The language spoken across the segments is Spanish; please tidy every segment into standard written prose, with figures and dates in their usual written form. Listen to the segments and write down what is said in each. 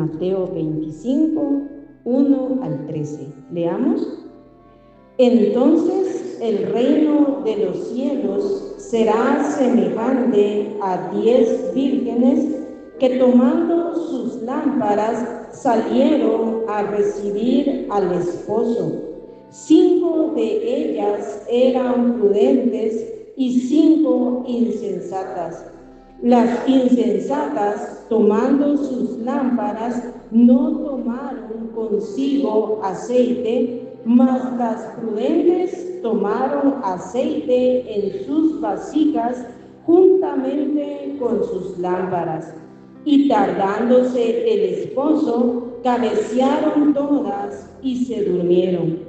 Mateo 25, 1 al 13. Leamos. Entonces el reino de los cielos será semejante a 10 vírgenes que tomando sus lámparas salieron a recibir al esposo. 5 de ellas eran prudentes y 5 insensatas. Las insensatas, tomando sus lámparas, no tomaron consigo aceite, mas las prudentes tomaron aceite en sus vasijas juntamente con sus lámparas. Y tardándose el esposo, cabecearon todas y se durmieron.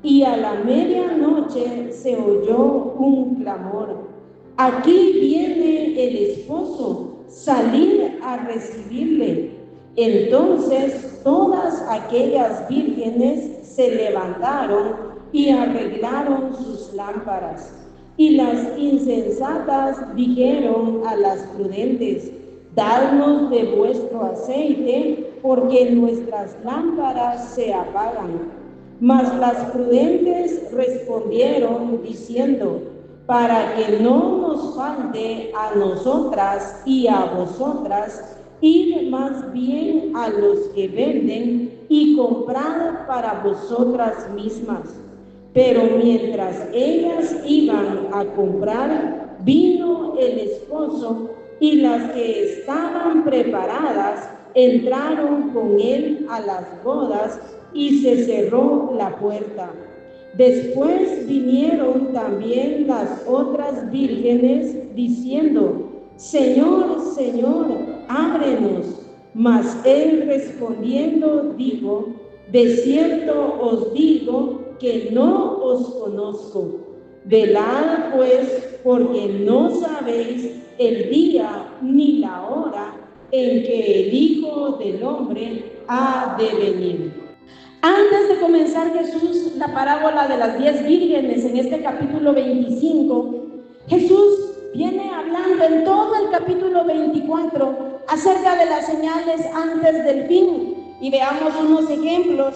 Y a la medianoche se oyó un clamor: aquí viene el esposo, salid a recibirle. Entonces todas aquellas vírgenes se levantaron y arreglaron sus lámparas. Y las insensatas dijeron a las prudentes: dadnos de vuestro aceite, porque nuestras lámparas se apagan. Mas las prudentes respondieron diciendo: para que no nos falte a nosotras y a vosotras, id más bien a los que venden y comprad para vosotras mismas. Pero mientras ellas iban a comprar, vino el esposo, y las que estaban preparadas entraron con él a las bodas, y se cerró la puerta. Después vinieron también las otras vírgenes diciendo: Señor, Señor, ábrenos. Mas él respondiendo dijo: de cierto os digo que no os conozco. Velad pues, porque no sabéis el día ni la hora en que el Hijo del Hombre ha de venir. Antes de comenzar Jesús la parábola de las 10 vírgenes en este capítulo 25, Jesús viene hablando en todo el capítulo 24 acerca de las señales antes del fin. Y veamos unos ejemplos.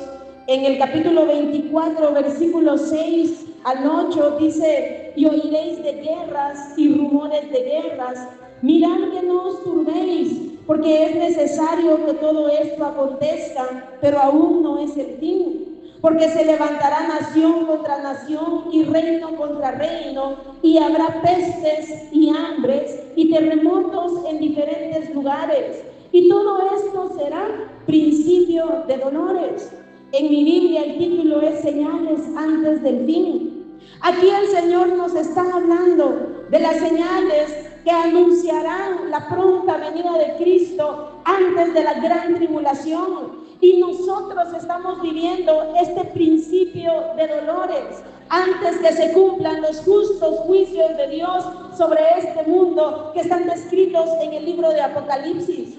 En el capítulo 24, versículos 6 al 8, dice: y oiréis de guerras y rumores de guerras. Mirad que no os turbéis, porque es necesario que todo esto acontezca, pero aún no es el fin. Porque se levantará nación contra nación y reino contra reino, y habrá pestes y hambres y terremotos en diferentes lugares. Y todo esto será principio de dolores. En mi Biblia el título es Señales antes del fin. Aquí el Señor nos está hablando de las señales que anunciarán la pronta venida de Cristo antes de la gran tribulación. Y nosotros estamos viviendo este principio de dolores antes que se cumplan los justos juicios de Dios sobre este mundo que están descritos en el libro de Apocalipsis.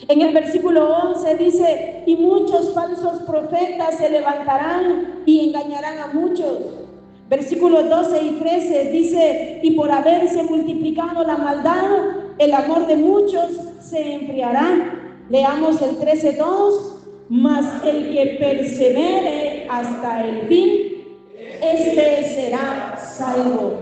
En el versículo 11 dice: y muchos falsos profetas se levantarán y engañarán a muchos. Versículos 12 y 13 dice: y por haberse multiplicado la maldad, el amor de muchos se enfriará. Leamos el 13:2: mas el que persevere hasta el fin, este será salvo.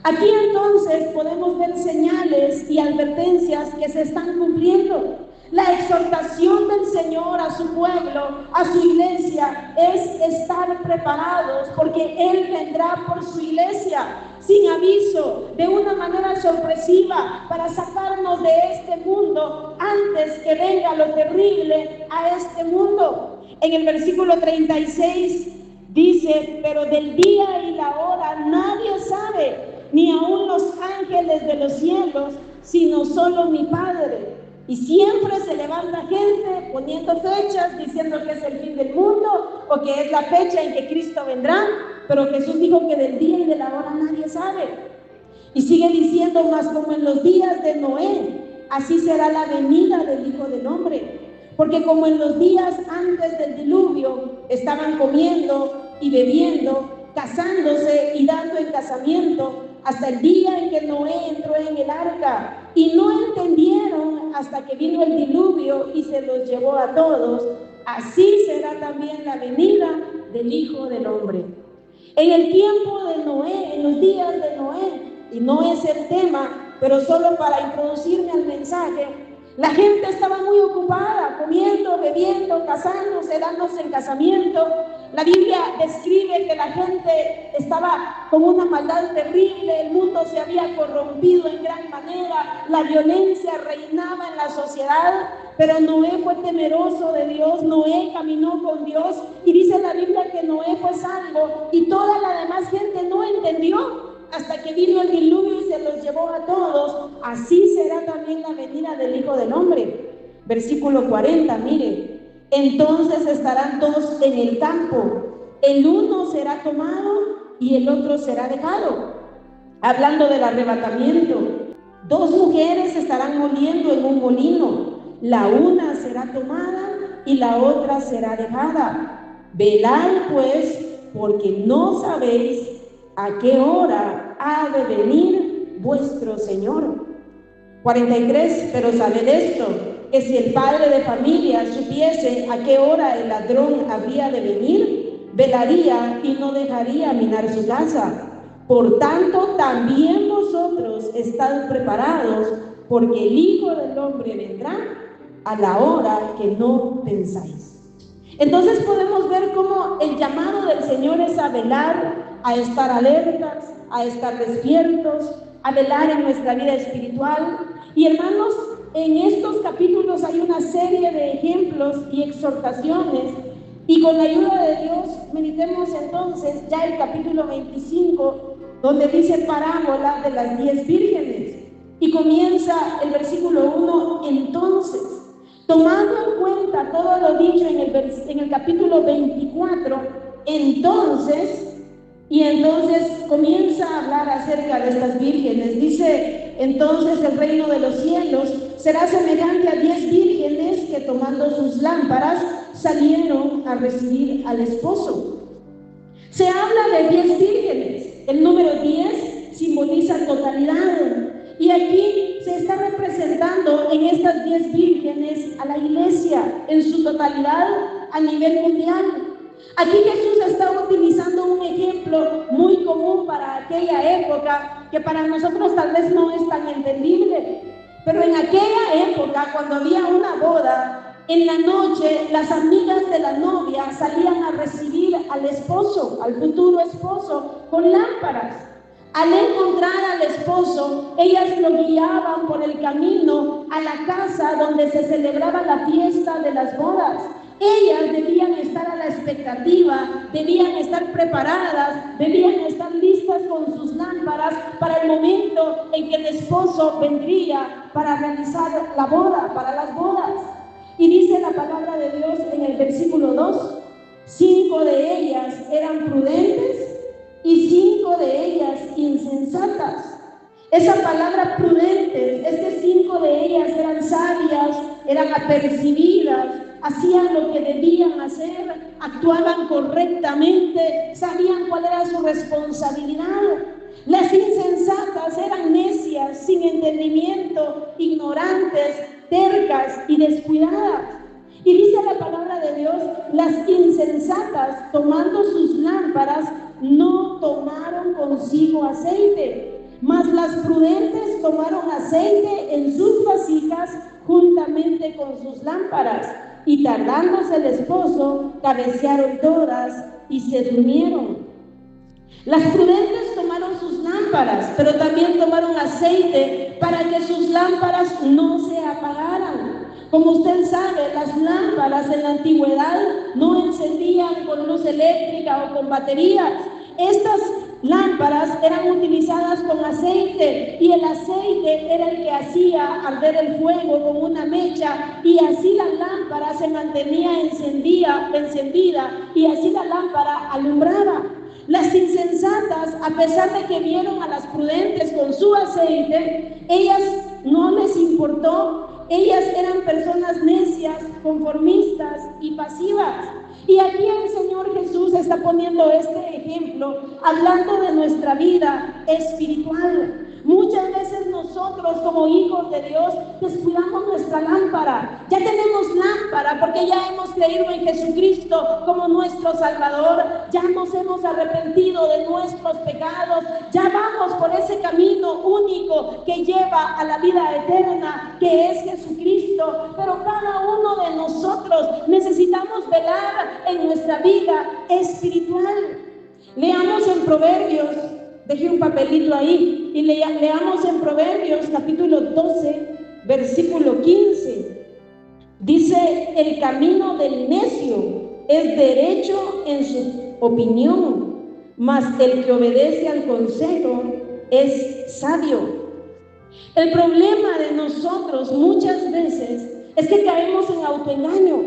Aquí entonces podemos ver señales y advertencias que se están cumpliendo. La exhortación del Señor a su pueblo, a su iglesia, es estar preparados, porque Él vendrá por su iglesia sin aviso, de una manera sorpresiva, para sacarnos de este mundo antes que venga lo terrible a este mundo. En el versículo 36 dice: pero del día y la hora nadie sabe, ni aun los ángeles de los cielos, sino solo mi Padre. Y siempre se levanta gente poniendo fechas, diciendo que es el fin del mundo o que es la fecha en que Cristo vendrá. Pero Jesús dijo que del día y de la hora nadie sabe. Y sigue diciendo: mas como en los días de Noé, así será la venida del Hijo del Hombre. Porque como en los días antes del diluvio estaban comiendo y bebiendo, casándose y dando en casamiento, hasta el día en que Noé entró en el arca, y no entendieron hasta que vino el diluvio y se los llevó a todos, así será también la venida del Hijo del Hombre. En el tiempo de Noé, en los días de Noé, y no es el tema, pero solo para introducirme al mensaje, la gente estaba muy ocupada, comiendo, bebiendo, casándose, dándose en casamiento. La Biblia describe que la gente estaba con una maldad terrible, el mundo se había corrompido en gran manera, la violencia reinaba en la sociedad, pero Noé fue temeroso de Dios, Noé caminó con Dios, y dice la Biblia que Noé fue salvo, y toda la demás gente no entendió hasta que vino el diluvio y se los llevó a todos. Así será también la venida del Hijo del Hombre. Versículo 40, mire: entonces estarán dos en el campo, el uno será tomado y el otro será dejado. Hablando del arrebatamiento, dos mujeres estarán moliendo en un molino, la una será tomada y la otra será dejada. Velad pues, porque no sabéis a qué hora ha de venir vuestro Señor. 43, pero sabed esto, que si el padre de familia supiese a qué hora el ladrón habría de venir, velaría y no dejaría minar su casa. Por tanto, también vosotros estad preparados, porque el Hijo del Hombre vendrá a la hora que no pensáis. Entonces podemos ver cómo el llamado del Señor es a velar, a estar alertas, a estar despiertos, a velar en nuestra vida espiritual. Y hermanos, en estos capítulos hay una serie de ejemplos y exhortaciones, y con la ayuda de Dios meditemos entonces ya el capítulo 25, donde dice parábola de las 10 vírgenes, y comienza el versículo 1, entonces. Tomando en cuenta todo lo dicho en el capítulo 24, entonces comienza a hablar acerca de estas vírgenes. Dice, entonces el reino de los cielos será semejante a 10 vírgenes que tomando sus lámparas salieron a recibir al esposo. Se habla de 10 vírgenes. El número 10 simboliza totalidad. Y aquí se está representando en estas 10 vírgenes a la iglesia en su totalidad a nivel mundial. Aquí Jesús está utilizando un ejemplo muy común para aquella época, que para nosotros tal vez no es tan entendible. Pero en aquella época, cuando había una boda, en la noche las amigas de la novia salían a recibir al esposo, al futuro esposo, con lámparas. Al encontrar al esposo, ellas lo guiaban por el camino a la casa donde se celebraba la fiesta de las bodas. Ellas debían estar a la expectativa, debían estar preparadas, debían estar listas con sus lámparas para el momento en que el esposo vendría para realizar la boda, para las bodas. Y dice la palabra de Dios en el versículo 2, 5 de ellas eran prudentes y 5 de ellas insensatas. Esa palabra prudentes es que 5 de ellas eran sabias, eran apercibidas, hacían lo que debían hacer, actuaban correctamente, sabían cuál era su responsabilidad. Las insensatas eran necias, sin entendimiento, ignorantes, tercas y descuidadas. Y dice la palabra de Dios, las insensatas, tomando sus lámparas, no tomaron consigo aceite, mas las prudentes tomaron aceite en sus vasijas juntamente con sus lámparas. Y tardándose el esposo, cabecearon todas y se durmieron. Las prudentes tomaron sus lámparas, pero también tomaron aceite para que sus lámparas no se apagaran. Como usted sabe, las lámparas en la antigüedad no encendían con luz eléctrica o con baterías. Estas lámparas eran utilizadas con aceite, y el aceite era el que hacía arder el fuego con una mecha, y así la lámpara se mantenía encendida, y así la lámpara alumbraba. Las insensatas, a pesar de que vieron a las prudentes con su aceite, ellas no les importó. Ellas eran personas necias, conformistas y pasivas. Y aquí el Señor Jesús está poniendo este ejemplo, hablando de nuestra vida espiritual. Muchas veces nosotros como hijos de Dios descuidamos nuestra lámpara. Ya tenemos lámpara porque ya hemos creído en Jesucristo como nuestro Salvador. Ya nos hemos arrepentido de nuestros pecados. Ya vamos por ese camino único que lleva a la vida eterna, que es Jesucristo. Pero cada uno de nosotros necesitamos velar en nuestra vida espiritual. Leamos en Proverbios, dejé un papelito ahí, y leamos en Proverbios capítulo 12, versículo 15. Dice: el camino del necio es derecho en su opinión, mas el que obedece al consejo es sabio. El problema de nosotros muchas veces es que caemos en autoengaño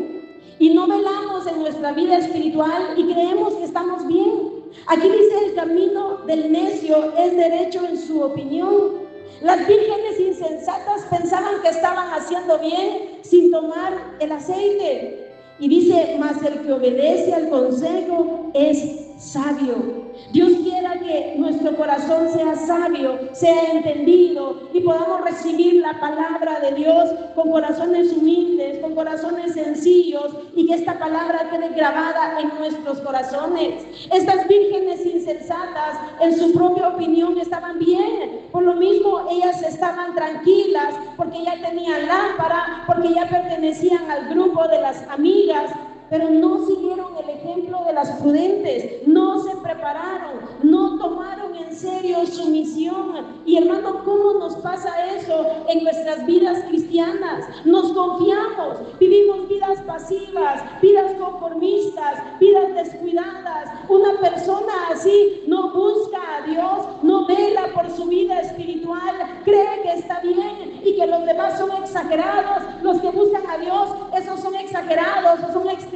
y no velamos en nuestra vida espiritual y creemos que estamos bien. Aquí dice: el camino del necio es derecho en su opinión. Las vírgenes insensatas pensaban que estaban haciendo bien sin tomar el aceite. Y dice: mas el que obedece al consejo es sabio. Dios quiera que nuestro corazón sea sabio, sea entendido y podamos recibir la palabra de Dios con corazones humildes, con corazones sencillos, y que esta palabra quede grabada en nuestros corazones. Estas vírgenes insensatas en su propia opinión estaban bien, por lo mismo ellas estaban tranquilas porque ya tenían lámpara, porque ya pertenecían al grupo de las amigas. Pero no siguieron el ejemplo de las prudentes, no se prepararon, no tomaron en serio su misión. Y hermano, ¿cómo nos pasa eso en nuestras vidas cristianas? Nos confiamos, vivimos vidas pasivas, vidas conformistas, vidas descuidadas. Una persona así no busca a Dios, no vela por su vida espiritual, cree que está bien y que los demás son exagerados. Los que buscan a Dios, esos son exagerados, esos son extremistas,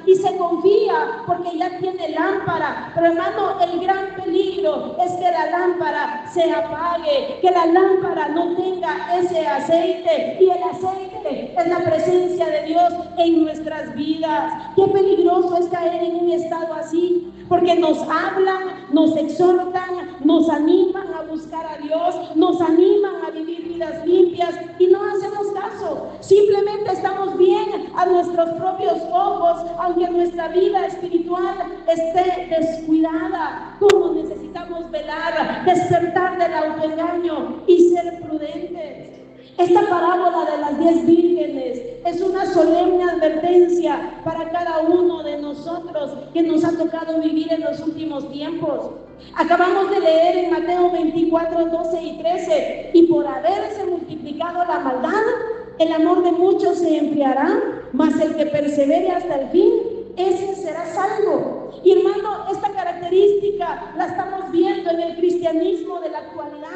y se confía porque ya tiene lámpara. Pero hermano, el gran peligro es que la lámpara se apague, que la lámpara no tenga ese aceite, y el aceite es la presencia de Dios en nuestras vidas. Qué peligroso es caer en un estado así, porque nos hablan, nos exhortan, nos animan a buscar a Dios, nos animan a vivir vidas limpias y no hacemos caso. Simplemente estamos bien a nuestros propios ojos, aunque nuestra vida espiritual esté descuidada. ¿Cómo necesitamos velar, despertar del autoengaño y ser prudentes? Esta parábola de las 10 vírgenes es una solemne advertencia para cada uno de nosotros que nos ha tocado vivir en los últimos tiempos. Acabamos de leer en Mateo 24, 12 y 13: y por haberse multiplicado la maldad, el amor de muchos se enfriará, mas el que persevere hasta el fin, ese será salvo. Y hermano, esta característica la estamos viendo en el cristianismo de la actualidad.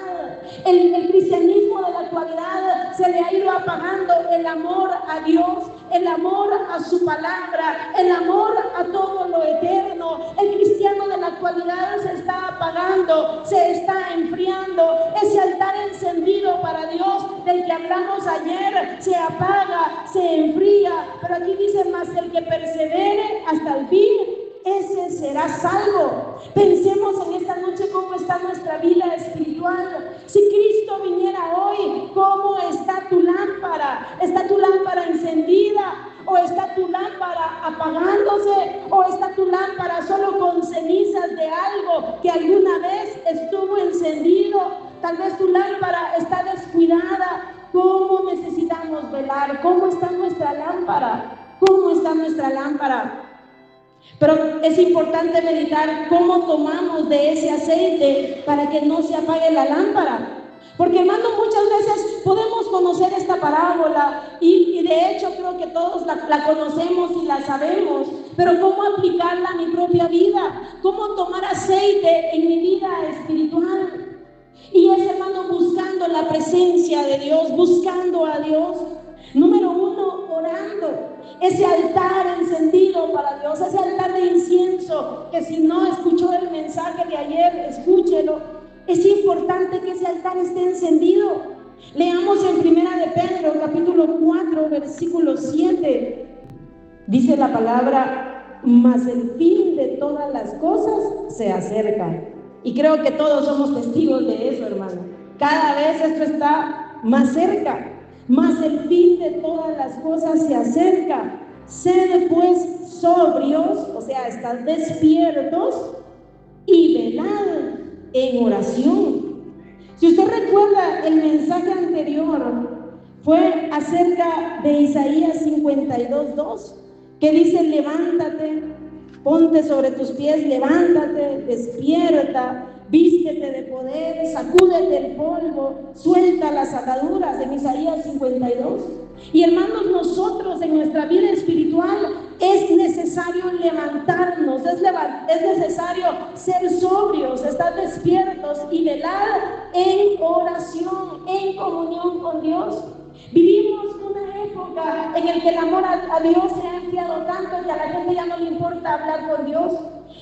El cristianismo de la actualidad se le ha ido apagando el amor a Dios, el amor a su palabra, el amor a todo lo eterno. El cristiano de la actualidad se está apagando, se está enfriando. Ese altar encendido para Dios del que hablamos ayer se apaga, se enfría. Pero aquí dice: más el que persevere hasta el fin, ese será salvo. Pensemos en esta noche cómo está nuestra vida espiritual. Si Cristo viniera hoy, ¿cómo está tu lámpara? ¿Está tu lámpara encendida? ¿O está tu lámpara apagándose? ¿O está tu lámpara solo con cenizas de algo que alguna vez estuvo encendido? Tal vez tu lámpara está descuidada. ¿Cómo necesitamos velar? ¿Cómo está nuestra lámpara? ¿Cómo está nuestra lámpara? Pero es importante meditar cómo tomamos de ese aceite para que no se apague la lámpara. Porque hermano, muchas veces podemos conocer esta parábola y de hecho creo que todos la conocemos y la sabemos, pero ¿cómo aplicarla a mi propia vida? ¿Cómo tomar aceite en mi vida espiritual? Y es, hermano, buscando la presencia de Dios, buscando a Dios. Número 1, orando. Ese altar encendido para Dios, ese altar de incienso, que si no escuchó el mensaje de ayer, escúchelo. Es importante que ese altar esté encendido. Leamos en 1 de Pedro, capítulo 4, versículo 7. Dice la palabra: mas el fin de todas las cosas se acerca. Y creo que todos somos testigos de eso, hermano. Cada vez esto está más cerca, más el fin de todas las cosas se acerca. Sed pues sobrios, o sea, estad despiertos y velad en oración. Si usted recuerda, el mensaje anterior fue acerca de Isaías 52:2, que dice: levántate, ponte sobre tus pies, levántate, despierta, vístete de poder, sacúdete el polvo, suelta las ataduras, en Isaías 52. Y hermanos, nosotros en nuestra vida espiritual es necesario levantarnos, es necesario ser sobrios, estar despiertos y velar en oración, en comunión con Dios. Vivimos una época en la que el amor a Dios se ha enfriado tanto que a la gente ya no le importa hablar con Dios.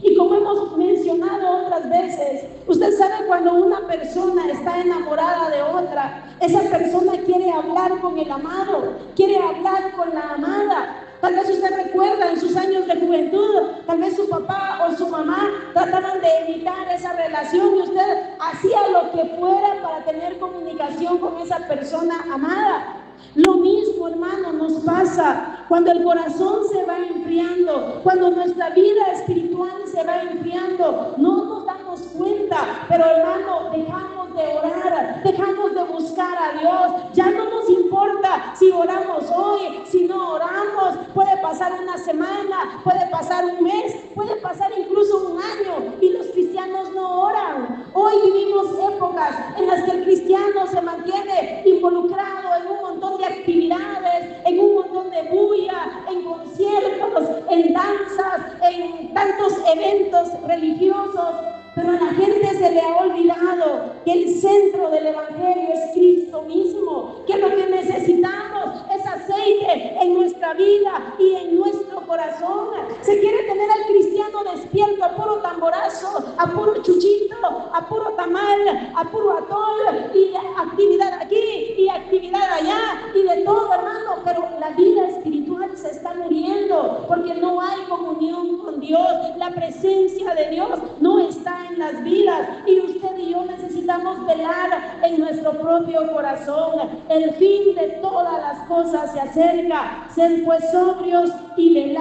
Y como hemos mencionado otras veces, usted sabe, cuando una persona está enamorada de otra, esa persona quiere hablar con el amado, quiere hablar con la amada. Tal vez usted recuerda en sus años de juventud, tal vez su papá o su mamá trataban de evitar esa relación y usted hacía lo que fuera para tener comunicación con esa persona amada. Lo mismo, hermano, nos pasa cuando el corazón se va enfriando, cuando nuestra vida espiritual se va enfriando. No nos damos cuenta, pero hermano, dejamos de orar, dejamos de buscar a Dios. Ya no nos importa si oramos hoy, si no oramos. Puede pasar una semana, puede pasar un mes, puede pasar incluso un año y los cristianos no oran. Hoy vivimos épocas en las que el cristiano se mantiene involucrado en un montón de actividades, en un montón de bulla, en conciertos, en danzas, en tantos eventos religiosos, pero a la gente se le ha olvidado que el centro del evangelio es Cristo mismo, que lo que necesitamos es aceite en nuestra vida y en nuestro corazón. Se quiere tener al cristiano despierto a puro tamborazo, a puro chuchito, a puro tamal, a puro atol, y actividad aquí y actividad allá y de todo, hermano, pero la vida espiritual se está muriendo porque no hay comunión con Dios. La presencia de Dios no está en las vidas y usted y yo necesitamos velar en nuestro propio corazón. El fin de todas las cosas se acerca. Sed pues sobrios y velad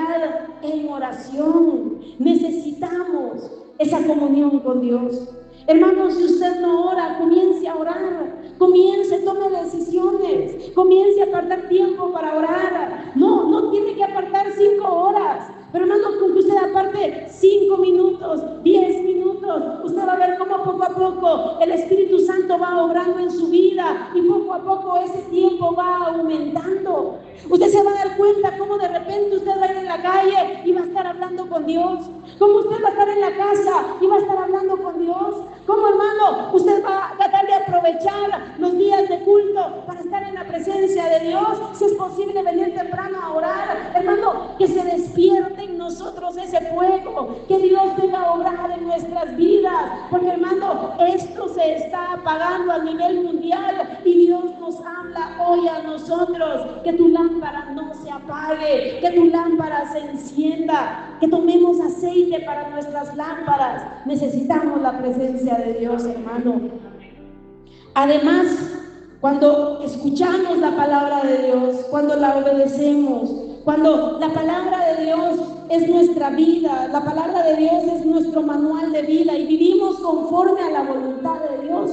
en oración. Necesitamos esa comunión con Dios. Hermanos, si usted no ora, comience a orar, tome decisiones, comience a apartar tiempo para orar. No tiene que apartar 5 horas, pero hermanos, con que usted aparte 5 minutos, 10 minutos, usted va a ver cómo poco a poco el Espíritu Santo va obrando en su vida y poco a poco ese tiempo va aumentando. Usted se va a dar cuenta cómo de repente usted va a ir en la calle y va a estar hablando con Dios, cómo usted va a estar en la casa y va a estar hablando con Dios, cómo, hermano, usted va a tratar de aprovechar los días de culto para estar en la presencia de Dios. Si es posible venir temprano a orar, hermano, que se despierte en nosotros ese fuego, que Dios venga a obrar en nuestras vidas, porque, hermano, esto se está apagando a nivel mundial y Dios nos habla hoy a nosotros: que tu lámpara no se apague, que tu lámpara se encienda, que tomemos aceite para nuestras lámparas. Necesitamos la presencia de Dios, hermano. Además, cuando escuchamos la palabra de Dios, cuando la obedecemos, cuando la palabra de Dios es nuestra vida, la palabra de Dios es nuestro manual de vida y vivimos conforme a la voluntad de Dios,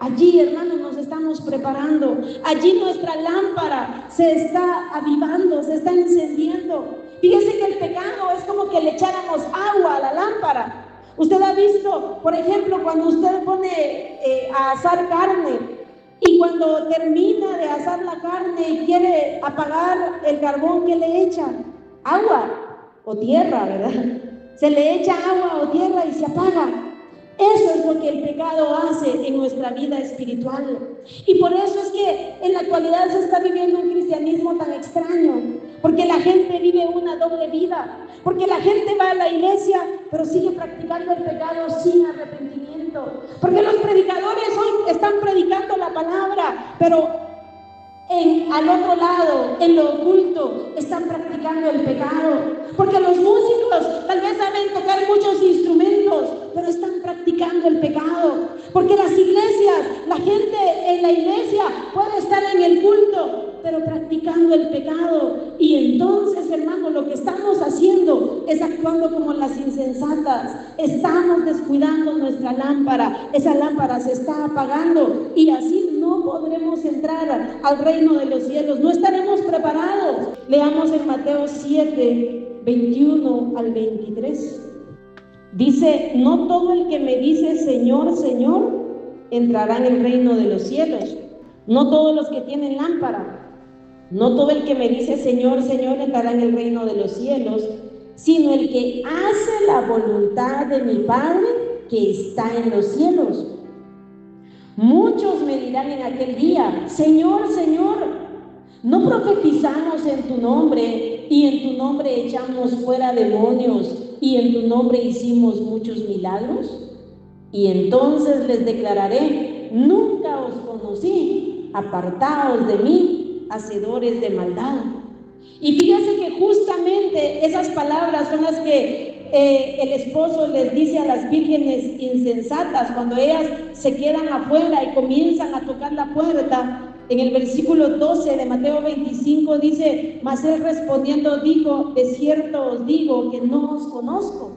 allí, hermanos, nos estamos preparando. Allí nuestra lámpara se está avivando, se está encendiendo. Fíjese que el pecado es como que le echáramos agua a la lámpara. Usted ha visto, por ejemplo, cuando usted pone a asar carne y cuando termina de asar la carne y quiere apagar el carbón, ¿qué le echa? Agua o tierra, ¿verdad? Se le echa agua o tierra y se apaga. Eso es lo que el pecado hace en nuestra vida espiritual. Y por eso es que en la actualidad se está viviendo un cristianismo tan extraño, porque la gente vive una doble vida, porque la gente va a la iglesia pero sigue practicando el pecado sin arrepentimiento, porque los predicadores hoy están predicando la palabra, pero al otro lado, en lo oculto, están practicando el pecado. Porque los músicos tal vez saben tocar muchos instrumentos, pero están practicando el Porque las iglesias, la gente en la iglesia puede estar en el culto, pero practicando el pecado. Y entonces, hermano, lo que estamos haciendo es actuando como las insensatas. Estamos descuidando nuestra lámpara. Esa lámpara se está apagando y así no podremos entrar al reino de los cielos. No estaremos preparados. Leamos en Mateo 7, 21 al 23. Dice: no todo el que me dice Señor, Señor, entrará en el reino de los cielos. No todos los que tienen lámpara. No todo el que me dice Señor, Señor, entrará en el reino de los cielos, sino el que hace la voluntad de mi Padre que está en los cielos. Muchos me dirán en aquel día: Señor, Señor, ¿no profetizamos en tu nombre y en tu nombre echamos fuera demonios y en tu nombre hicimos muchos milagros? Y entonces les declararé: nunca os conocí, apartaos de mí, hacedores de maldad. Y fíjense que justamente esas palabras son las que el esposo les dice a las vírgenes insensatas cuando ellas se quedan afuera y comienzan a tocar la puerta. En el versículo 12 de Mateo 25 dice: mas él respondiendo dijo: de cierto os digo que no os conozco.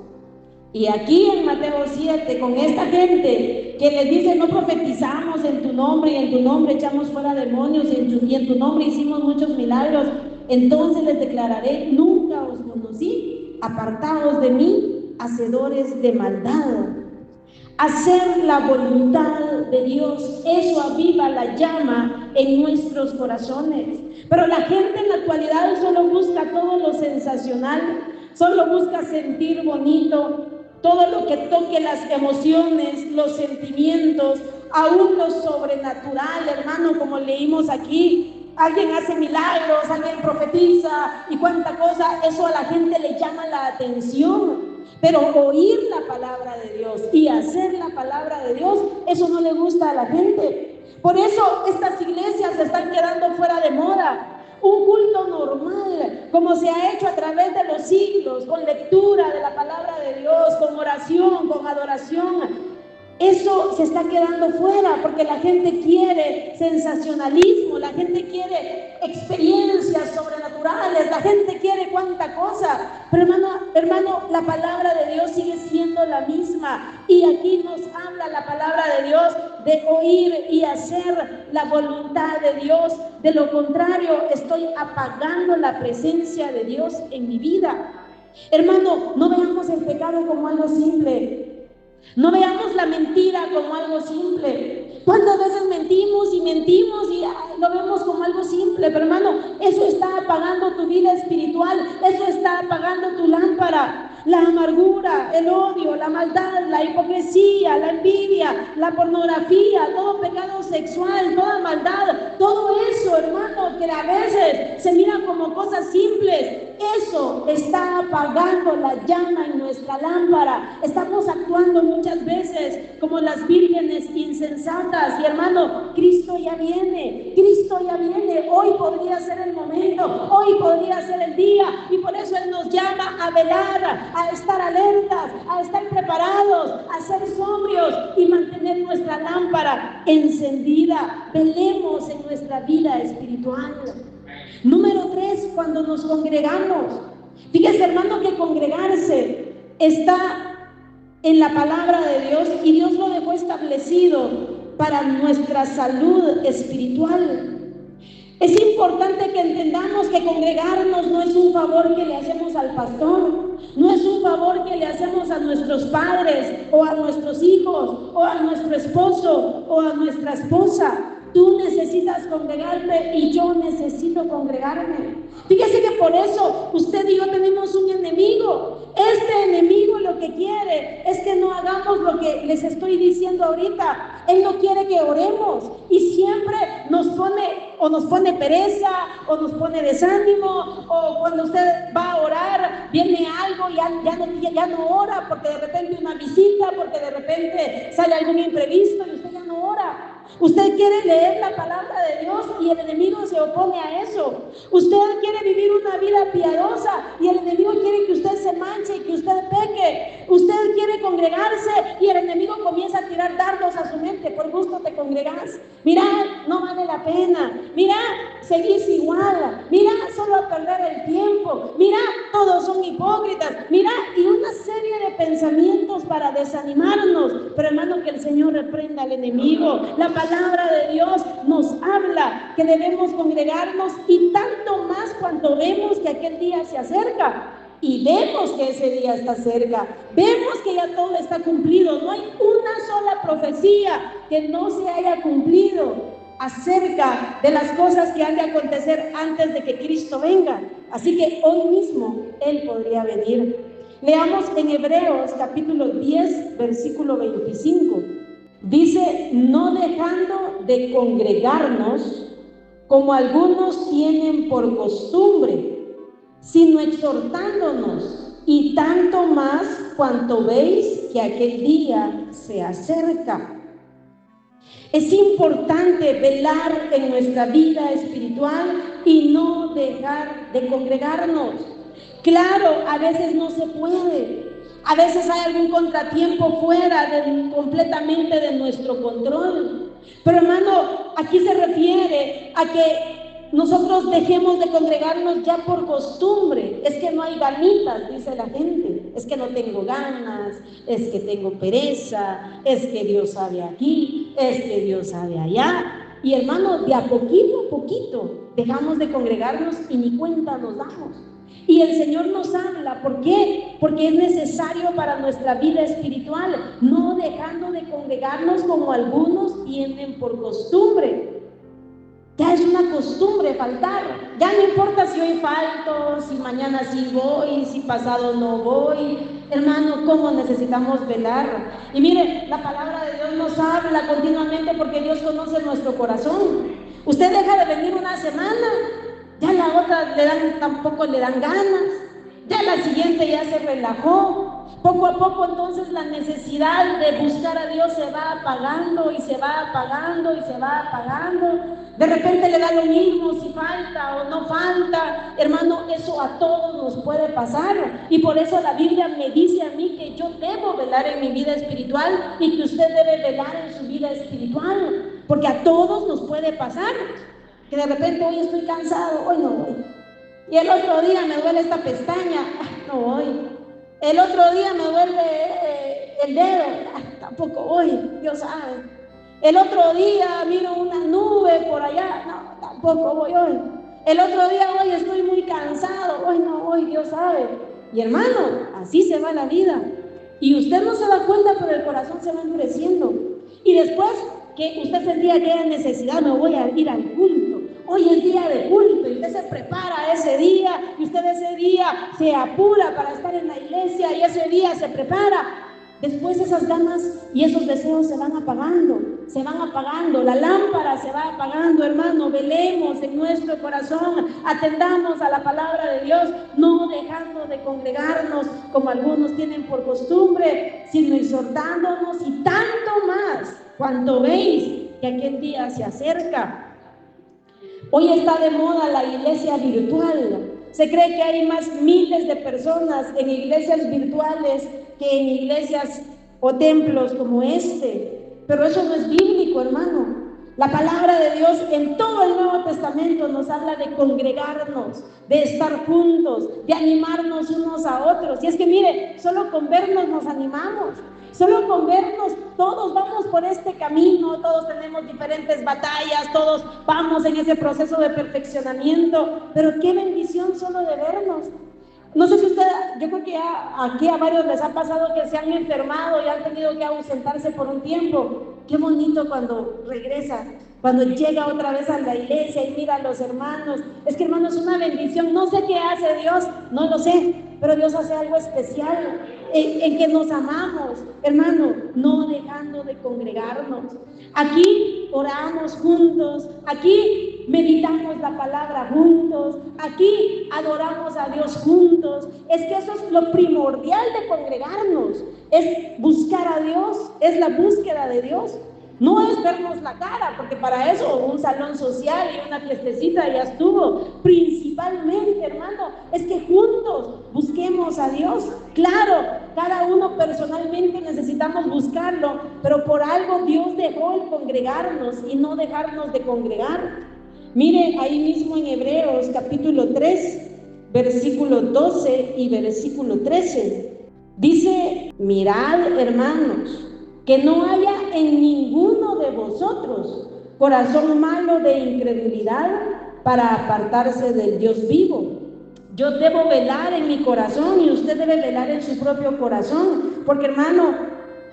Y aquí en Mateo 7, con esta gente que les dice: no profetizamos en tu nombre y en tu nombre echamos fuera demonios y en tu nombre hicimos muchos milagros, entonces les declararé: nunca os conocí, apartaos de mí, hacedores de maldad. Hacer la voluntad de Dios, eso aviva la llama en nuestros corazones. Pero la gente en la actualidad solo busca todo lo sensacional, solo busca sentir bonito, todo lo que toque las emociones, los sentimientos, aún lo sobrenatural, hermano, como leímos aquí. Alguien hace milagros, alguien profetiza y cuánta cosa, eso a la gente le llama la atención. Pero oír la palabra de Dios y hacer la palabra de Dios, eso no le gusta a la gente. Por eso estas iglesias se están quedando fuera de moda. Un culto normal, como se ha hecho a través de los siglos, con lectura de la palabra de Dios, con oración, con adoración, eso se está quedando fuera porque la gente quiere sensacionalismo, la gente quiere experiencias sobrenaturales, la gente quiere cuánta cosa. Pero hermano, la palabra de Dios sigue siendo la misma. Y aquí nos habla la palabra de Dios de oír y hacer la voluntad de Dios. De lo contrario, estoy apagando la presencia de Dios en mi vida. Hermano, no veamos el pecado como algo simple. No veamos la mentira como algo simple. ¿Cuántas veces mentimos y lo vemos como algo simple? Pero hermano, eso está apagando tu vida espiritual, eso está apagando tu lámpara. La amargura, el odio, la maldad, la hipocresía, la envidia, la pornografía, todo pecado sexual, toda maldad, todo eso, hermano, que a veces se mira como cosas simples, eso está apagando la llama en nuestra lámpara. Estamos actuando muchas veces como las vírgenes insensatas. Y hermano, Cristo ya viene, hoy podría ser el momento, hoy podría ser el día, y por eso Él nos llama a velar, a estar alertas, a estar preparados, a ser sobrios y mantener nuestra lámpara encendida. Velemos en nuestra vida espiritual. Número 3, cuando nos congregamos. Fíjese, hermano, que congregarse está en la palabra de Dios y Dios lo dejó establecido para nuestra salud espiritual. Es importante que entendamos que congregarnos no es un favor que le hacemos al pastor, no es un favor que le hacemos a nuestros padres o a nuestros hijos o a nuestro esposo o a nuestra esposa. Tú necesitas congregarte y yo necesito congregarme. Fíjese que por eso usted y yo tenemos un enemigo. Este enemigo lo que quiere es que no hagamos lo que les estoy diciendo ahorita. Él no quiere que oremos y siempre nos pone pereza o nos pone desánimo, o cuando usted va a orar viene algo y ya no ora porque de repente una visita, porque de repente sale algún imprevisto y usted ya no ora. Usted quiere leer la palabra de Dios y el enemigo se opone a eso. Usted quiere vivir una vida piadosa y el enemigo quiere que usted se manche y que usted peque. Usted quiere congregarse y el enemigo comienza a tirar tirar dardos a su mente, por gusto te congregas. Mira, no vale la pena. Mira, seguís igual. Mira, solo a perder el tiempo. Mira, todos son hipócritas. Mira, y una serie de pensamientos para desanimarnos. Pero hermano, que el Señor reprenda al enemigo. La palabra de Dios nos habla que debemos congregarnos, y tanto más cuando vemos que aquel día se acerca. Y vemos que ese día está cerca, vemos que ya todo está cumplido. No hay una sola profecía que no se haya cumplido acerca de las cosas que han de acontecer antes de que Cristo venga. Así que hoy mismo Él podría venir. Leamos en Hebreos capítulo 10, versículo 25. Dice: no dejando de congregarnos, como algunos tienen por costumbre, sino exhortándonos, y tanto más cuanto veis que aquel día se acerca. Es importante velar en nuestra vida espiritual y no dejar de congregarnos. Claro, a veces no se puede, a veces hay algún contratiempo fuera completamente de nuestro control. Pero hermano, aquí se refiere a que nosotros dejemos de congregarnos ya por costumbre. Es que no hay ganitas, dice la gente. Es que no tengo ganas, es que tengo pereza, es que Dios sabe aquí, es que Dios sabe allá. Y hermano, de a poquito dejamos de congregarnos y ni cuenta nos damos. Y el Señor nos habla, ¿por qué? Porque es necesario para nuestra vida espiritual, no dejando de congregarnos como algunos tienen por costumbre. Ya es una costumbre faltar. Ya no importa si hoy falto, si mañana sí voy, si pasado no voy. Hermano, ¿cómo necesitamos velar? Y mire, la palabra de Dios nos habla continuamente, porque Dios conoce nuestro corazón. Usted deja de venir una semana, ya la otra tampoco le dan ganas, ya la siguiente ya se relajó. Poco a poco entonces la necesidad de buscar a Dios se va apagando y se va apagando y se va apagando. De repente le da lo mismo si falta o no falta. Hermano, eso a todos nos puede pasar, y por eso la Biblia me dice a mí que yo debo velar en mi vida espiritual y que usted debe velar en su vida espiritual, porque a todos nos puede pasar que de repente hoy estoy cansado, hoy no voy, y el otro día me duele esta pestaña, no voy. El otro día me duele el dedo, tampoco voy, Dios sabe. El otro día miro una nube por allá, no, tampoco voy hoy. El otro día hoy estoy muy cansado, hoy no voy, Dios sabe. Y hermano, así se va la vida. Y usted no se da cuenta, pero el corazón se va endureciendo. Y después que usted sentía aquella necesidad, me voy a ir al culto. Hoy es día de culto, y usted se prepara ese día, y usted ese día se apura para estar en la iglesia, y ese día se prepara. Después esas ganas y esos deseos se van apagando, la lámpara se va apagando. Hermano, velemos en nuestro corazón, atendamos a la palabra de Dios, no dejando de congregarnos como algunos tienen por costumbre, sino exhortándonos, y tanto más cuando veis que aquel día se acerca. Hoy está de moda la iglesia virtual. Se cree que hay más miles de personas en iglesias virtuales que en iglesias o templos como este. Pero eso no es bíblico, hermano. La palabra de Dios en todo el Nuevo Testamento nos habla de congregarnos, de estar juntos, de animarnos unos a otros. Y es que mire, solo con vernos nos animamos. Solo con vernos, todos vamos por este camino, todos tenemos diferentes batallas, todos vamos en ese proceso de perfeccionamiento, pero qué bendición solo de vernos. No sé si usted, yo creo que ya aquí a varios les ha pasado que se han enfermado y han tenido que ausentarse por un tiempo. Qué bonito cuando regresa, cuando llega otra vez a la iglesia y mira a los hermanos. Es que, hermano, es una bendición. No sé qué hace Dios, no lo sé, pero Dios hace algo especial en que nos amamos, hermano, no dejando de congregarnos. Aquí oramos juntos, aquí meditamos la palabra juntos, aquí adoramos a Dios juntos. Es que eso es lo primordial de congregarnos, es buscar a Dios, es la búsqueda de Dios. No es vernos la cara, porque para eso un salón social y una fiestecita ya estuvo. Principalmente, hermano, es que juntos busquemos a Dios. Claro, cada uno personalmente necesitamos buscarlo, pero por algo Dios dejó el congregarnos y no dejarnos de congregar. Mire, ahí mismo en Hebreos capítulo 3, versículo 12 y versículo 13, dice: mirad, hermanos, que no haya en ninguno de vosotros corazón malo de incredulidad para apartarse del Dios vivo. Yo debo velar en mi corazón y usted debe velar en su propio corazón, porque, hermano,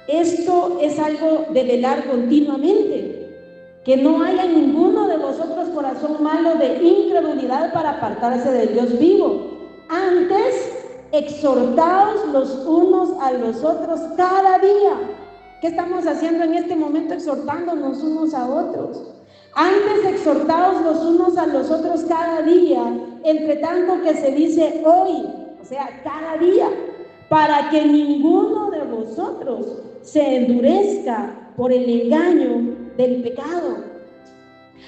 esto es algo de velar continuamente. Que no haya en ninguno de vosotros corazón malo de incredulidad para apartarse del Dios vivo. Antes, exhortaos los unos a los otros cada día. ¿Qué estamos haciendo en este momento? Exhortándonos unos a otros. Antes, exhortaos los unos a los otros cada día, entre tanto que se dice hoy, o sea, cada día, para que ninguno de vosotros se endurezca por el engaño del pecado.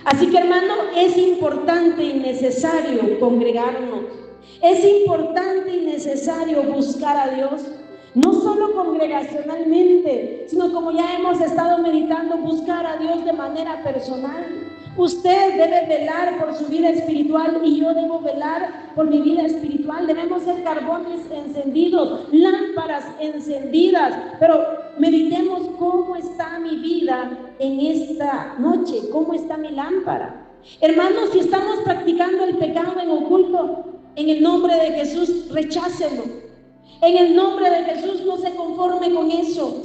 Así que, hermano, es importante y necesario congregarnos. Es importante y necesario buscar a Dios, no solo congregacionalmente, sino, como ya hemos estado meditando, buscar a Dios de manera personal. Usted debe velar por su vida espiritual y yo debo velar por mi vida espiritual. Debemos ser carbones encendidos, lámparas encendidas, pero meditemos cómo está mi vida en esta noche, cómo está mi lámpara. Hermanos, si estamos practicando el pecado en oculto, en el nombre de Jesús, rechácelo. En el nombre de Jesús, no se conforme con eso.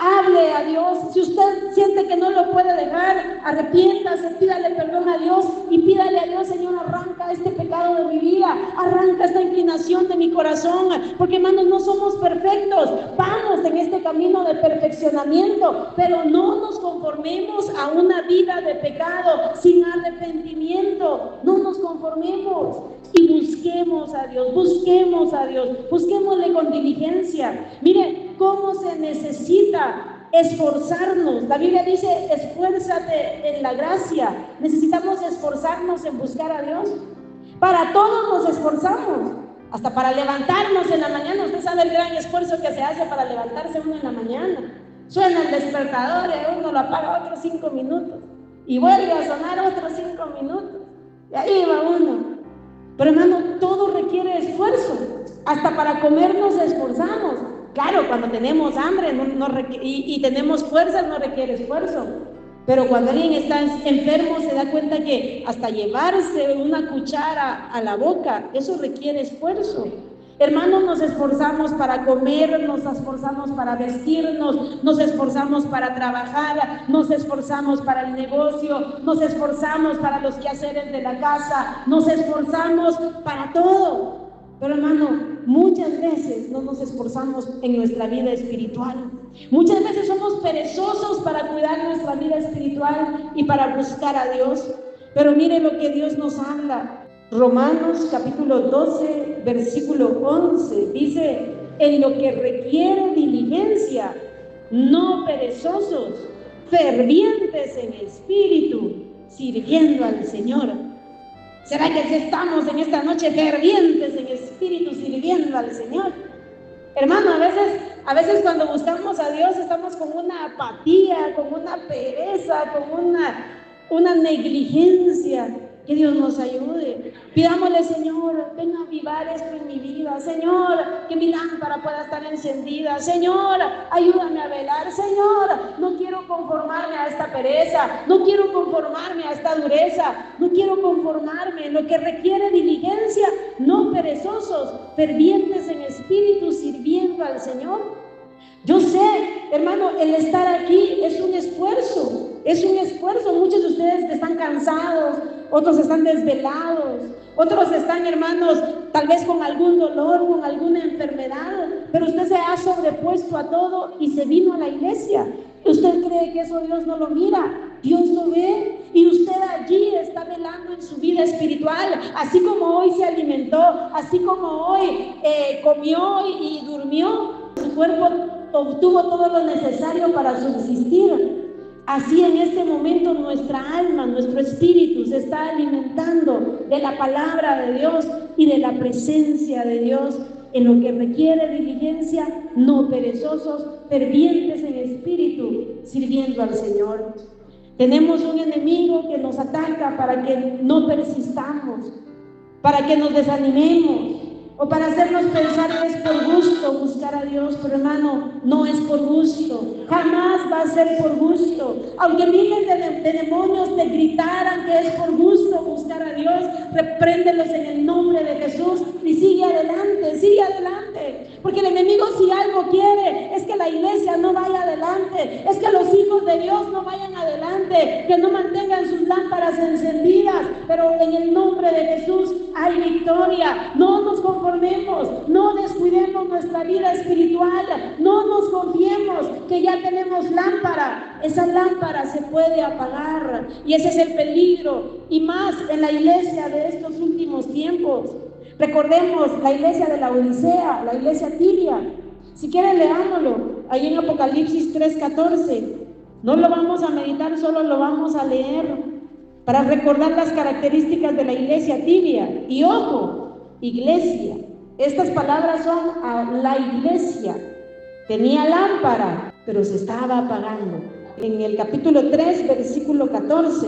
Hable a Dios. Si usted siente que no lo puede dejar, arrepiéntase, pídale perdón a Dios y pídale a Dios: Señor, arranca este pecado de mi vida, arranca esta inclinación de mi corazón, porque, hermanos, no somos perfectos, vamos en este camino de perfeccionamiento, pero no nos conformemos a una vida de pecado sin arrepentimiento. No nos conformemos y busquemos a Dios, busquémosle con diligencia. Mire cómo se necesita esforzarnos. La Biblia dice: esfuérzate en la gracia. Necesitamos esforzarnos en buscar a Dios. Para todo nos esforzamos, hasta para levantarnos en la mañana. Usted sabe el gran esfuerzo que se hace para levantarse uno en la mañana. Suena el despertador y uno lo apaga otros 5 minutos y vuelve a sonar otros 5 minutos y ahí va uno. Pero, hermano, todo requiere esfuerzo. Hasta para comer nos esforzamos. Claro, cuando tenemos hambre y tenemos fuerzas no requiere esfuerzo. Pero cuando alguien está enfermo se da cuenta que hasta llevarse una cuchara a la boca, eso requiere esfuerzo. Hermanos, nos esforzamos para comer, nos esforzamos para vestirnos, nos esforzamos para trabajar, nos esforzamos para el negocio, nos esforzamos para los quehaceres de la casa, nos esforzamos para todo. Pero, hermano, muchas veces no nos esforzamos en nuestra vida espiritual. Muchas veces somos perezosos para cuidar nuestra vida espiritual y para buscar a Dios. Pero mire lo que Dios nos habla. Romanos capítulo 12, versículo 11, dice: en lo que requiere diligencia, no perezosos, fervientes en espíritu, sirviendo al Señor. ¿Será que estamos en esta noche fervientes en espíritu, sirviendo al Señor? Hermano, a veces cuando buscamos a Dios estamos con una apatía, con una pereza, con una negligencia. Que Dios nos ayude. Pidámosle: Señor, ven a avivar esto en mi vida. Señor, que mi lámpara pueda estar encendida. Señor, ayúdame a velar. Señor, no quiero conformarme a esta pereza. No quiero conformarme a esta dureza. No quiero conformarme. En lo que requiere diligencia, no perezosos, fervientes en espíritu, sirviendo al Señor. Yo sé, hermano, el estar aquí es un esfuerzo. Muchos de ustedes están cansados, otros están desvelados, otros están, hermanos, tal vez con algún dolor, con alguna enfermedad, pero usted se ha sobrepuesto a todo y se vino a la iglesia. ¿Usted cree que eso Dios no lo mira? Dios lo ve, y usted allí está velando en su vida espiritual, así como hoy se alimentó, así como hoy comió y durmió. Su cuerpo obtuvo todo lo necesario para subsistir. Así en este momento nuestra alma, nuestro espíritu se está alimentando de la palabra de Dios y de la presencia de Dios, en lo que requiere diligencia, no perezosos, fervientes en espíritu, sirviendo al Señor. Tenemos un enemigo que nos ataca para que no persistamos, para que nos desanimemos, o para hacernos pensar que es por gusto buscar a Dios. Pero hermano, no es por gusto, jamás va a ser por gusto. Aunque miles de demonios te gritaran que es por gusto buscar a Dios, repréndelos en el nombre de Jesús y sigue adelante, porque el enemigo, si algo quiere, es que la iglesia no vaya adelante, es que los hijos de Dios no vayan adelante, que no mantengan sus lámparas encendidas. Pero en el nombre de Jesús hay victoria. No nos conformemos, no descuidemos nuestra vida espiritual, no nos confiemos que ya tenemos lámpara. Esa lámpara se puede apagar, y ese es el peligro, y más en la iglesia de estos últimos tiempos. Recordemos la iglesia de la Odisea, la iglesia tibia. Si quieren, leámoslo ahí en Apocalipsis 3:14. No lo vamos a meditar, solo lo vamos a leer para recordar las características de la iglesia tibia. Y ojo, iglesia, estas palabras son a la iglesia. Tenía lámpara, pero se estaba apagando. En el capítulo 3, versículo 14,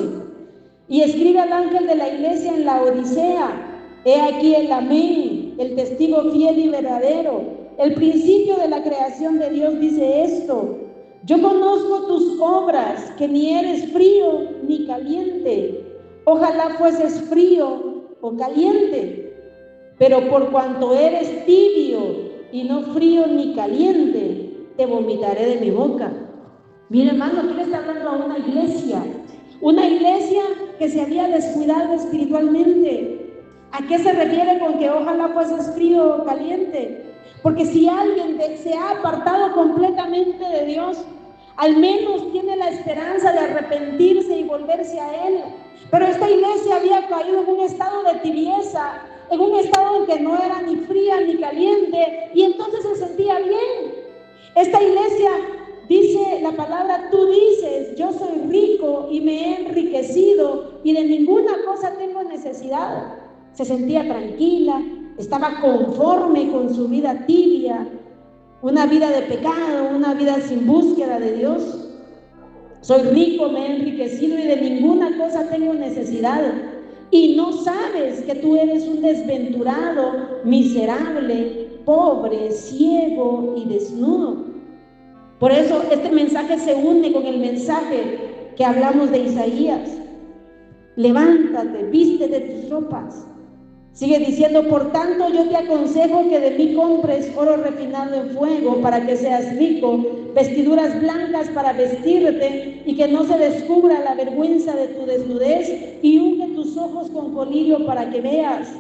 y escribe al ángel de la iglesia en la Odisea: he aquí el amén, el testigo fiel y verdadero, el principio de la creación de Dios, dice esto: yo conozco tus obras, que ni eres frío ni caliente. Ojalá fueses frío o caliente. Pero por cuanto eres tibio y no frío ni caliente, te vomitaré de mi boca. Mira, hermano, aquí le está hablando a una iglesia que se había descuidado espiritualmente. ¿A qué se refiere con que ojalá fueses frío o caliente? Porque si alguien se ha apartado completamente de Dios, al menos tiene la esperanza de arrepentirse y volverse a Él. Pero esta iglesia había caído en un estado de tibieza, en un estado en que no era ni fría ni caliente, y entonces se sentía bien. Esta iglesia, dice la palabra, tú dices: yo soy rico y me he enriquecido y de ninguna cosa tengo necesidad. Se sentía tranquila, estaba conforme con su vida tibia, una vida de pecado, una vida sin búsqueda de Dios. Soy rico, me he enriquecido y de ninguna cosa tengo necesidad. Y no sabes que tú eres un desventurado, miserable, pobre, ciego y desnudo. Por eso este mensaje se une con el mensaje que hablamos de Isaías. Levántate, vístete tus ropas. Sigue diciendo: por tanto yo te aconsejo que de mí compres oro refinado en fuego para que seas rico, vestiduras blancas para vestirte y que no se descubra la vergüenza de tu desnudez, y unge tus ojos con colirio para que veas.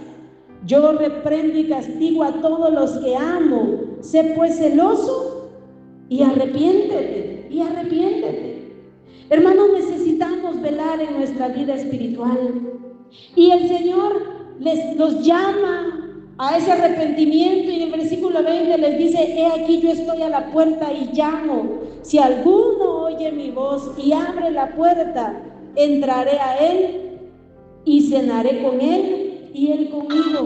Yo reprendo y castigo a todos los que amo. Sé pues celoso y arrepiéntete, Hermanos, necesitamos velar en nuestra vida espiritual, y el Señor nos llama a ese arrepentimiento, y en el versículo 20 les dice: he aquí yo estoy a la puerta y llamo. Si alguno oye mi voz y abre la puerta, entraré a él y cenaré con él y él conmigo.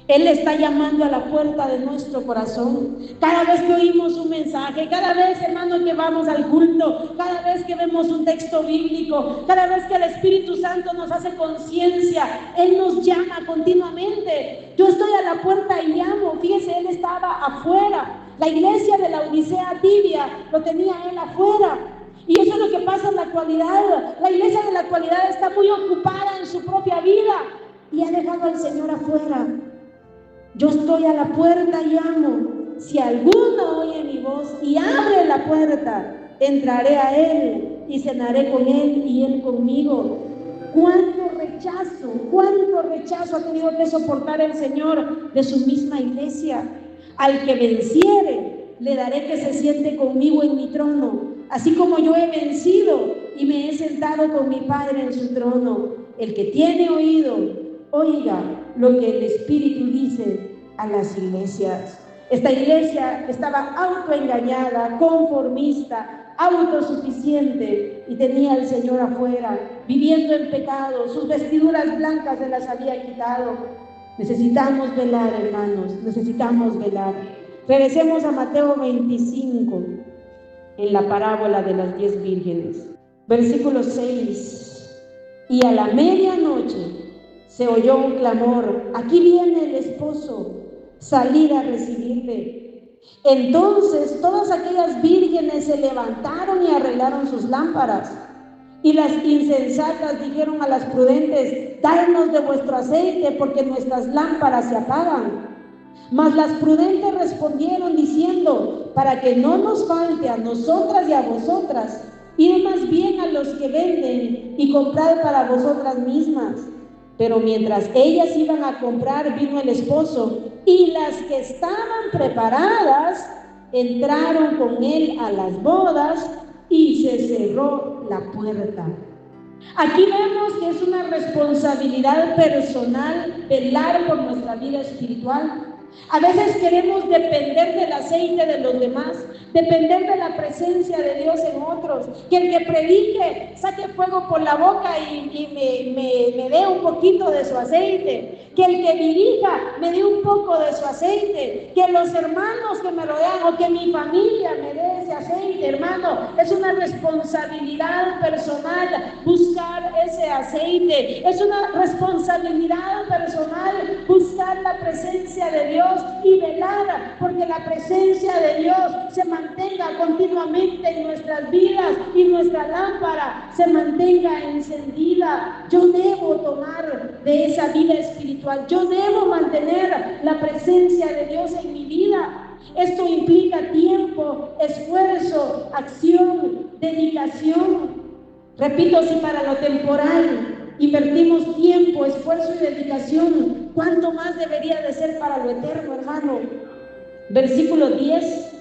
Él está llamando a la puerta de nuestro corazón. Cada vez que oímos un mensaje, cada vez, hermano, que vamos al culto, cada vez que vemos un texto bíblico, cada vez que el Espíritu Santo nos hace conciencia, Él nos llama continuamente. Yo estoy a la puerta y llamo. Fíjese, Él estaba afuera. La iglesia de la Odisea tibia lo tenía Él afuera. Y eso es lo que pasa en la actualidad. La iglesia de la actualidad está muy ocupada en su propia vida y ha dejado al Señor afuera. Yo estoy a la puerta y llamo. Si alguno oye mi voz y abre la puerta, entraré a él y cenaré con él y él conmigo. ¿Cuánto rechazo ha tenido que soportar el Señor de su misma iglesia? Al que venciere, le daré que se siente conmigo en mi trono, así como yo he vencido y me he sentado con mi Padre en su trono. El que tiene oído, oiga lo que el Espíritu dice a las iglesias. Esta iglesia estaba autoengañada, conformista, autosuficiente y tenía al Señor afuera, viviendo en pecado. Sus vestiduras blancas se las había quitado. Necesitamos velar, hermanos, necesitamos velar. Regresemos a Mateo 25, en la parábola de las 10 vírgenes. Versículo 6. Y a la medianoche se oyó un clamor: aquí viene el esposo, salid a recibirle. Entonces todas aquellas vírgenes se levantaron y arreglaron sus lámparas. Y las insensatas dijeron a las prudentes: dadnos de vuestro aceite, porque nuestras lámparas se apagan. Mas las prudentes respondieron diciendo: para que no nos falte a nosotras y a vosotras, id más bien a los que venden y comprad para vosotras mismas. Pero mientras ellas iban a comprar, vino el esposo, y las que estaban preparadas entraron con él a las bodas, y se cerró la puerta. Aquí vemos que es una responsabilidad personal velar por nuestra vida espiritual. A veces queremos depender del aceite de los demás, depender de la presencia de Dios en otros. Que el que predique saque fuego por la boca y me dé un poquito de su aceite. Que el que dirija me dé un poco de su aceite. Que los hermanos que me rodean o que mi familia me dé ese aceite. Hermano, es una responsabilidad personal buscar ese aceite. Es una responsabilidad personal buscar la presencia de Dios y velar porque la presencia de Dios se mantenga continuamente en nuestras vidas y nuestra lámpara se mantenga encendida. Yo debo tomar de esa vida espiritual, yo debo mantener la presencia de Dios en mi vida. Esto implica tiempo, esfuerzo, acción, dedicación. Repito, si para lo temporal invertimos tiempo, esfuerzo y dedicación, ¿cuánto más debería de ser para lo eterno, hermano? Versículo 10,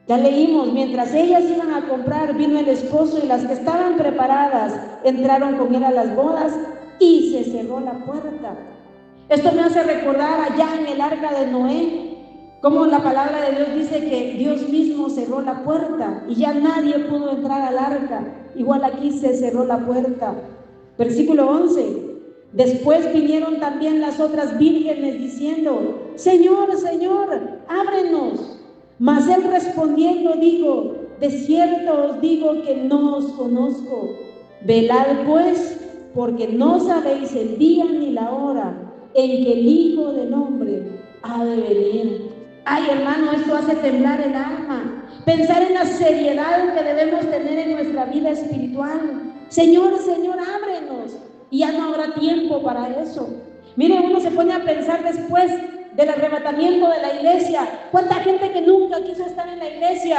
ya leímos: mientras ellas iban a comprar, vino el esposo, y las que estaban preparadas entraron con él a las bodas, y se cerró la puerta. Esto me hace recordar allá en el arca de Noé, como la palabra de Dios dice que Dios mismo cerró la puerta y ya nadie pudo entrar al arca. Igual aquí se cerró la puerta. Versículo 11. Después vinieron también las otras vírgenes diciendo: Señor, Señor, ábrenos. Mas él respondiendo dijo: de cierto os digo que no os conozco. Velad pues, porque no sabéis el día ni la hora en que el Hijo del Hombre ha de venir. Ay, hermano, esto hace temblar el alma. Pensar en la seriedad que debemos tener en nuestra vida espiritual. Señor, Señor, ábrenos. Y ya no habrá tiempo para eso. Mire, uno se pone a pensar después del arrebatamiento de la iglesia. ¿Cuánta gente que nunca quiso estar en la iglesia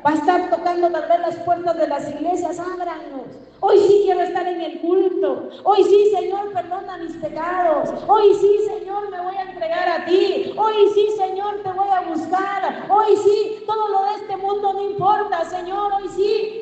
va a estar tocando tal vez las puertas de las iglesias? Ábranos. Hoy sí quiero estar en el culto. Hoy sí, Señor, perdona mis pecados. Hoy sí, Señor, me voy a entregar a ti. Hoy sí, Señor, te voy a buscar. Hoy sí, todo lo de este mundo no importa, Señor. Hoy sí.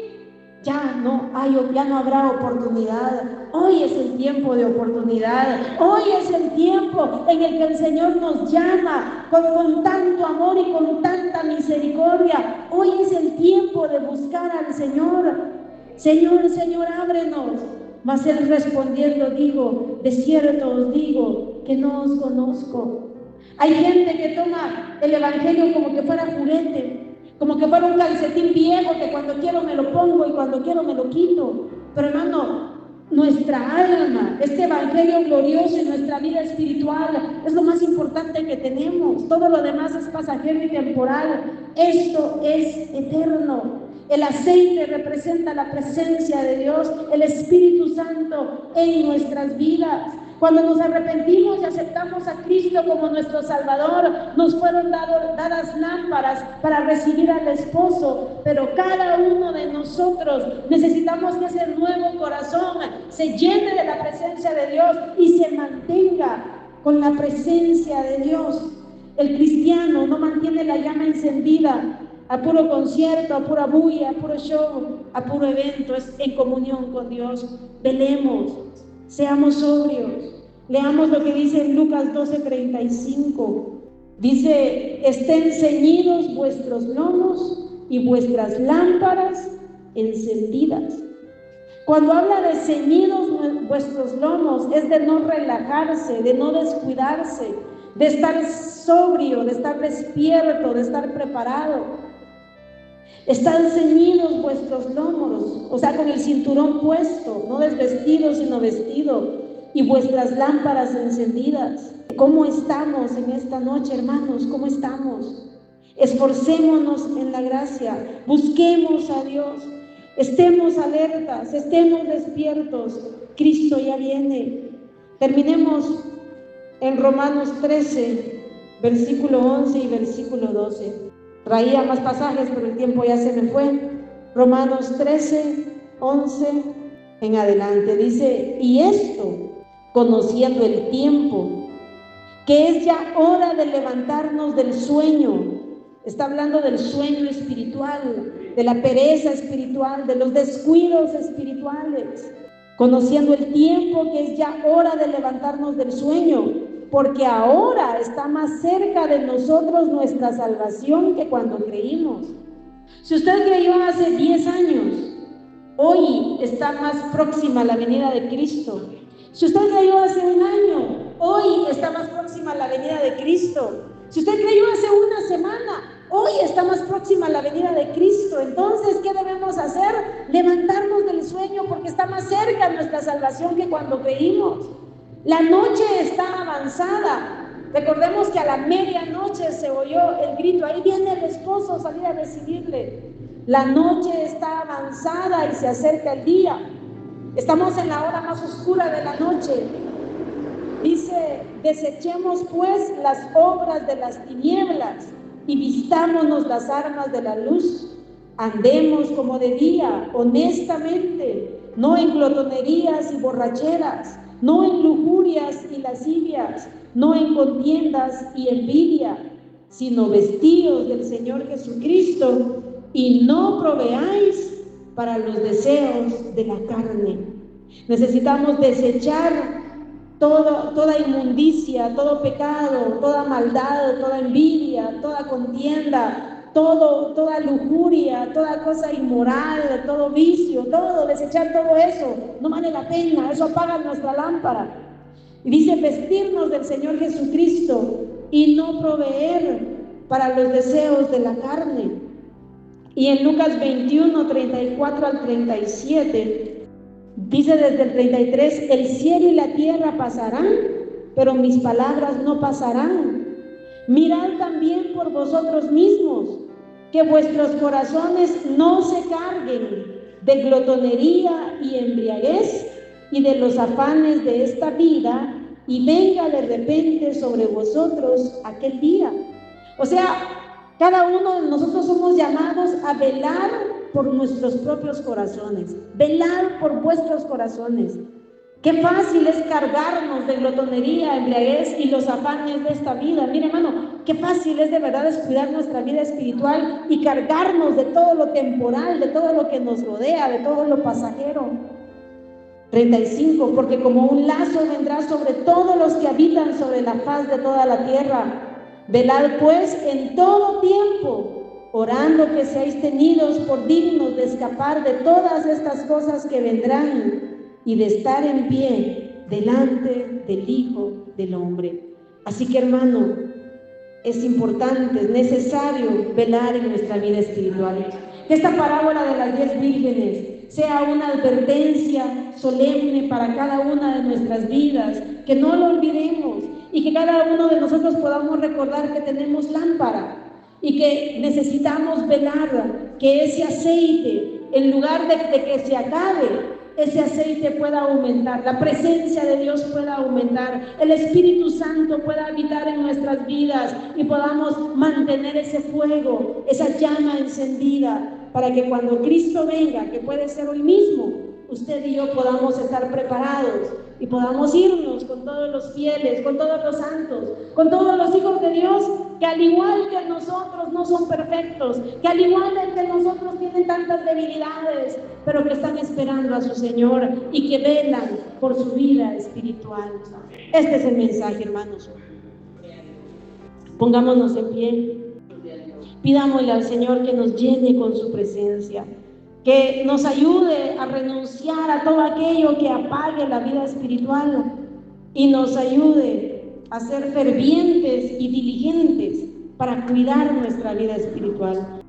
Ya no habrá oportunidad. Hoy es el tiempo de oportunidad. Hoy es el tiempo en el que el Señor nos llama con tanto amor y con tanta misericordia. Hoy es el tiempo de buscar al Señor. Señor, Señor, ábrenos. Mas él respondiendo dijo: de cierto os digo que no os conozco. Hay gente que toma el evangelio como que fuera juguete, como que fuera un calcetín viejo que cuando quiero me lo pongo y cuando quiero me lo quito. Pero hermano, nuestra alma, este evangelio glorioso en nuestra vida espiritual es lo más importante que tenemos. Todo lo demás es pasajero y temporal. Esto es eterno. El aceite representa la presencia de Dios, el Espíritu Santo en nuestras vidas. Cuando nos arrepentimos y aceptamos a Cristo como nuestro Salvador, nos fueron dadas lámparas para recibir al esposo, pero cada uno de nosotros necesitamos que ese nuevo corazón se llene de la presencia de Dios y se mantenga con la presencia de Dios. El cristiano no mantiene la llama encendida a puro concierto, a pura bulla, a puro show, a puro evento. Es en comunión con Dios. Velemos, seamos sobrios. Leamos lo que dice en Lucas 12:35. Dice: estén ceñidos vuestros lomos y vuestras lámparas encendidas. Cuando habla de ceñidos vuestros lomos, es de no relajarse, de no descuidarse, de estar sobrio, de estar despierto, de estar preparado. Están ceñidos vuestros lomos, o sea, con el cinturón puesto, no desvestido, sino vestido, y vuestras lámparas encendidas. ¿Cómo estamos en esta noche, hermanos? ¿Cómo estamos? Esforcémonos en la gracia, busquemos a Dios, estemos alertas, estemos despiertos. Cristo ya viene. Terminemos en Romanos 13, versículo 11 y versículo 12. Traía más pasajes, pero el tiempo ya se me fue. Romanos 13, 11 en adelante. Dice: y esto, conociendo el tiempo, que es ya hora de levantarnos del sueño. Está hablando del sueño espiritual, de la pereza espiritual, de los descuidos espirituales. Conociendo el tiempo, que es ya hora de levantarnos del sueño, porque ahora está más cerca de nosotros nuestra salvación que cuando creímos. Si usted creyó hace 10 años, hoy está más próxima la venida de Cristo. Si usted creyó hace un año, hoy está más próxima la venida de Cristo. Si usted creyó hace una semana, hoy está más próxima la venida de Cristo. Entonces, ¿qué debemos hacer? Levantarnos del sueño, porque está más cerca nuestra salvación que cuando creímos. La noche está avanzada. Recordemos que a la medianoche se oyó el grito: ahí viene el esposo, salir a recibirle. La noche está avanzada y se acerca el día. Estamos en la hora más oscura de la noche. Dice: desechemos pues las obras de las tinieblas y vistámonos las armas de la luz. Andemos como de día, honestamente, no en glotonerías y borracheras, no en lujurias y lascivias, no en contiendas y envidia, sino vestidos del Señor Jesucristo, y no proveáis para los deseos de la carne. Necesitamos desechar toda inmundicia, todo pecado, toda maldad, toda envidia, toda contienda, toda lujuria, toda cosa inmoral, todo vicio, desechar todo eso. No vale la pena, eso apaga nuestra lámpara. Y dice: vestirnos del Señor Jesucristo y no proveer para los deseos de la carne. Y en Lucas 21, 34 al 37, dice desde el 33: el cielo y la tierra pasarán, pero mis palabras no pasarán. Mirad también por vosotros mismos, que vuestros corazones no se carguen de glotonería y embriaguez y de los afanes de esta vida, y venga de repente sobre vosotros aquel día. O sea, cada uno de nosotros somos llamados a velar por nuestros propios corazones. Velad por vuestros corazones. Qué fácil es cargarnos de glotonería, embriaguez y los afanes de esta vida. Mire, hermano, qué fácil es de verdad descuidar nuestra vida espiritual y cargarnos de todo lo temporal, de todo lo que nos rodea, de todo lo pasajero. 35, porque como un lazo vendrá sobre todos los que habitan sobre la faz de toda la tierra. Velad pues en todo tiempo, orando que seáis tenidos por dignos de escapar de todas estas cosas que vendrán y de estar en pie delante del Hijo del Hombre. Así que, hermano, es importante, es necesario velar en nuestra vida espiritual. Que esta parábola de las 10 vírgenes sea una advertencia solemne para cada una de nuestras vidas, que no lo olvidemos y que cada uno de nosotros podamos recordar que tenemos lámpara y que necesitamos velar, que ese aceite, en lugar de que se acabe, ese aceite pueda aumentar, la presencia de Dios pueda aumentar, el Espíritu Santo pueda habitar en nuestras vidas y podamos mantener ese fuego, esa llama encendida, para que cuando Cristo venga, que puede ser hoy mismo, usted y yo podamos estar preparados y podamos irnos con todos los fieles, con todos los santos, con todos los hijos de Dios, que al igual que nosotros no son perfectos, que al igual que nosotros tienen tantas debilidades, pero que están esperando a su Señor y que velan por su vida espiritual. Este es el mensaje, hermanos. Pongámonos en pie. Pidámosle al Señor que nos llene con su presencia, que nos ayude a renunciar a todo aquello que apague la vida espiritual y nos ayude a ser fervientes y diligentes para cuidar nuestra vida espiritual.